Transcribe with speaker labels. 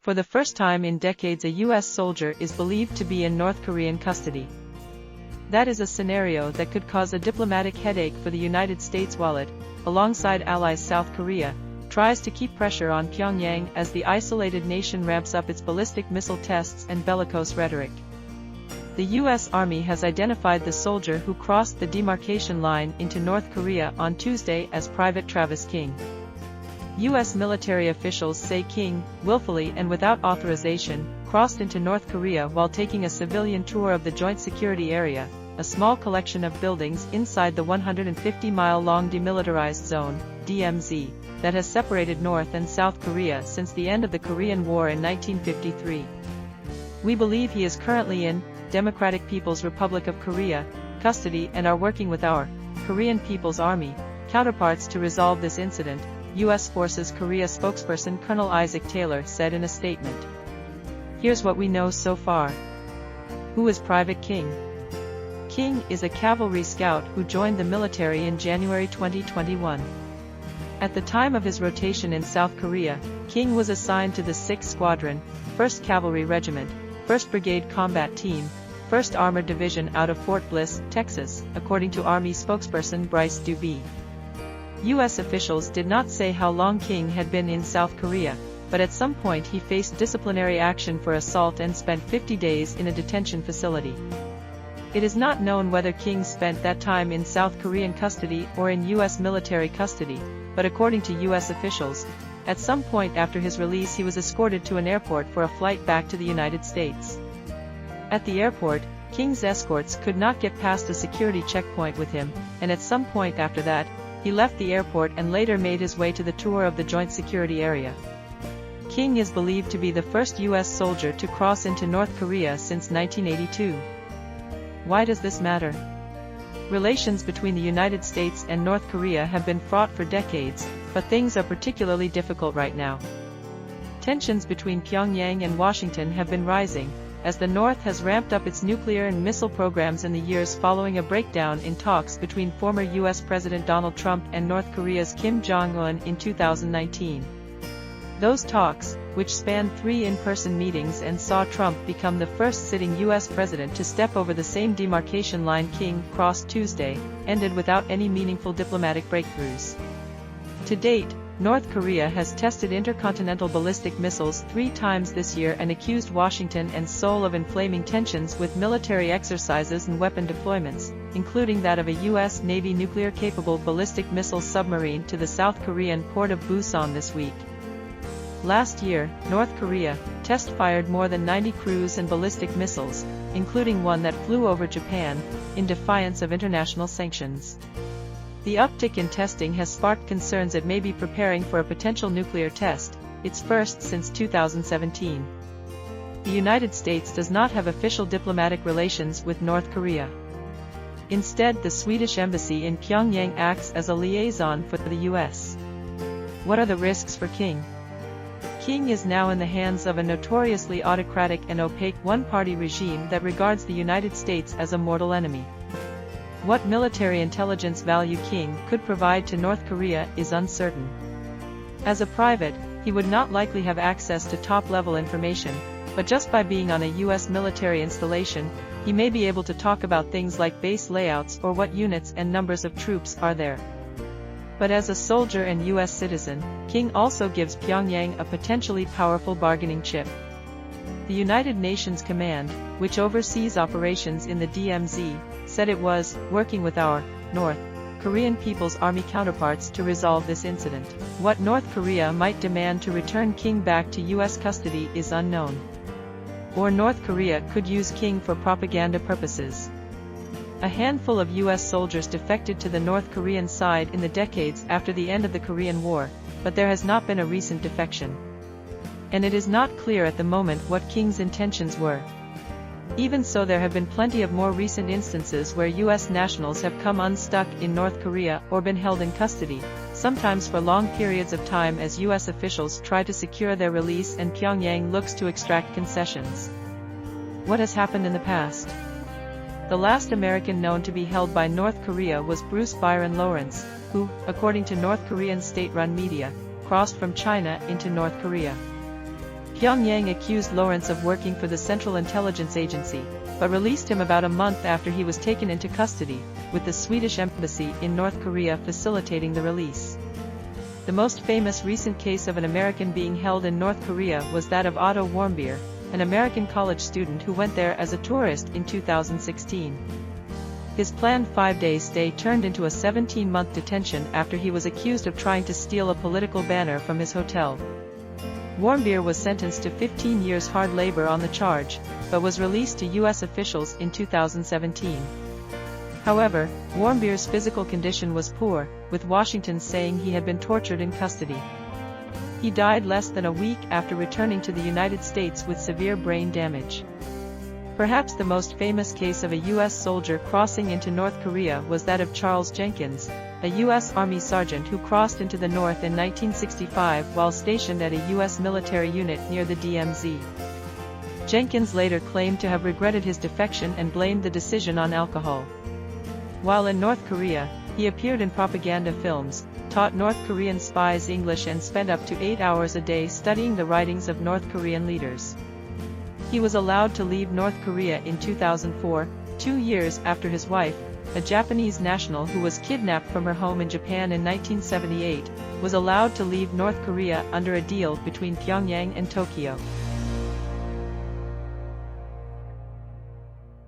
Speaker 1: For the first time in decades, a U.S. soldier is believed to be in North Korean custody. That is a scenario that could cause a diplomatic headache for the United States while it, alongside allies South Korea, tries to keep pressure on Pyongyang as the isolated nation ramps up its ballistic missile tests and bellicose rhetoric. The U.S. Army has identified the soldier who crossed the demarcation line into North Korea on Tuesday as Private Travis King. U.S. military officials say King, willfully and without authorization, crossed into North Korea while taking a civilian tour of the Joint Security Area, a small collection of buildings inside the 150-mile-long demilitarized zone, DMZ, that has separated North and South Korea since the end of the Korean War in 1953. We believe he is currently in Democratic People's Republic of Korea custody and are working with our Korean People's Army counterparts to resolve this incident, U.S. Forces Korea spokesperson Colonel Isaac Taylor said in a statement. Here's what we know so far. Who is Private King? King is a cavalry scout who joined the military in January 2021. At the time of his rotation in South Korea, King was assigned to the 6th Squadron, 1st Cavalry Regiment, 1st Brigade Combat Team, 1st Armored Division out of Fort Bliss, Texas, according to Army spokesperson Bryce Dubee. U.S. officials did not say how long King had been in South Korea, but at some point he faced disciplinary action for assault and spent 50 days in a detention facility. It is not known whether King spent that time in South Korean custody or in U.S. military custody, but according to U.S. officials, at some point after his release he was escorted to an airport for a flight back to the United States. At the airport, King's escorts could not get past a security checkpoint with him, and at some point after that, he left the airport and later made his way to the tour of the Joint Security Area. King is believed to be the first U.S. soldier to cross into North Korea since 1982. Why does this matter? Relations between the United States and North Korea have been fraught for decades, but things are particularly difficult right now. Tensions between Pyongyang and Washington have been rising, as the North has ramped up its nuclear and missile programs in the years following a breakdown in talks between former U.S. President Donald Trump and North Korea's Kim Jong-un in 2019. Those talks, which spanned 3 in-person meetings and saw Trump become the first sitting U.S. president to step over the same demarcation line King crossed Tuesday, ended without any meaningful diplomatic breakthroughs. To date, North Korea has tested intercontinental ballistic missiles 3 times this year and accused Washington and Seoul of inflaming tensions with military exercises and weapon deployments, including that of a U.S. Navy nuclear-capable ballistic missile submarine to the South Korean port of Busan this week. Last year, North Korea test-fired more than 90 cruise and ballistic missiles, including one that flew over Japan, in defiance of international sanctions. The uptick in testing has sparked concerns it may be preparing for a potential nuclear test, its first since 2017. The United States does not have official diplomatic relations with North Korea. Instead, the Swedish embassy in Pyongyang acts as a liaison for the U.S. What are the risks for King? King is now in the hands of a notoriously autocratic and opaque one-party regime that regards the United States as a mortal enemy. What military intelligence value King could provide to North Korea is uncertain. As a private, he would not likely have access to top-level information, but just by being on a U.S. military installation, he may be able to talk about things like base layouts or what units and numbers of troops are there. But as a soldier and U.S. citizen, King also gives Pyongyang a potentially powerful bargaining chip. The United Nations Command, which oversees operations in the DMZ, said it was working with our North Korean People's Army counterparts to resolve this incident. What North Korea might demand to return King back to U.S. custody is unknown. Or North Korea could use King for propaganda purposes. A handful of U.S. soldiers defected to the North Korean side in the decades after the end of the Korean War, but there has not been a recent defection. And it is not clear at the moment what King's intentions were. Even so, there have been plenty of more recent instances where U.S. nationals have come unstuck in North Korea or been held in custody, sometimes for long periods of time as U.S. officials try to secure their release and Pyongyang looks to extract concessions. What has happened in the past? The last American known to be held by North Korea was Bruce Byron Lawrence, who, according to North Korean state-run media, crossed from China into North Korea. Pyongyang accused Lawrence of working for the Central Intelligence Agency, but released him about a month after he was taken into custody, with the Swedish embassy in North Korea facilitating the release. The most famous recent case of an American being held in North Korea was that of Otto Warmbier, an American college student who went there as a tourist in 2016. His planned 5-day stay turned into a 17-month detention after he was accused of trying to steal a political banner from his hotel. Warmbier was sentenced to 15 years hard labor on the charge, but was released to U.S. officials in 2017. However, Warmbier's physical condition was poor, with Washington saying he had been tortured in custody. He died less than a week after returning to the United States with severe brain damage. Perhaps the most famous case of a U.S. soldier crossing into North Korea was that of Charles Jenkins, a U.S. Army sergeant who crossed into the North in 1965 while stationed at a U.S. military unit near the DMZ. Jenkins later claimed to have regretted his defection and blamed the decision on alcohol. While in North Korea, he appeared in propaganda films, taught North Korean spies English and spent up to 8 hours a day studying the writings of North Korean leaders. He was allowed to leave North Korea in 2004, 2 years after his wife, a Japanese national who was kidnapped from her home in Japan in 1978, was allowed to leave North Korea under a deal between Pyongyang and Tokyo.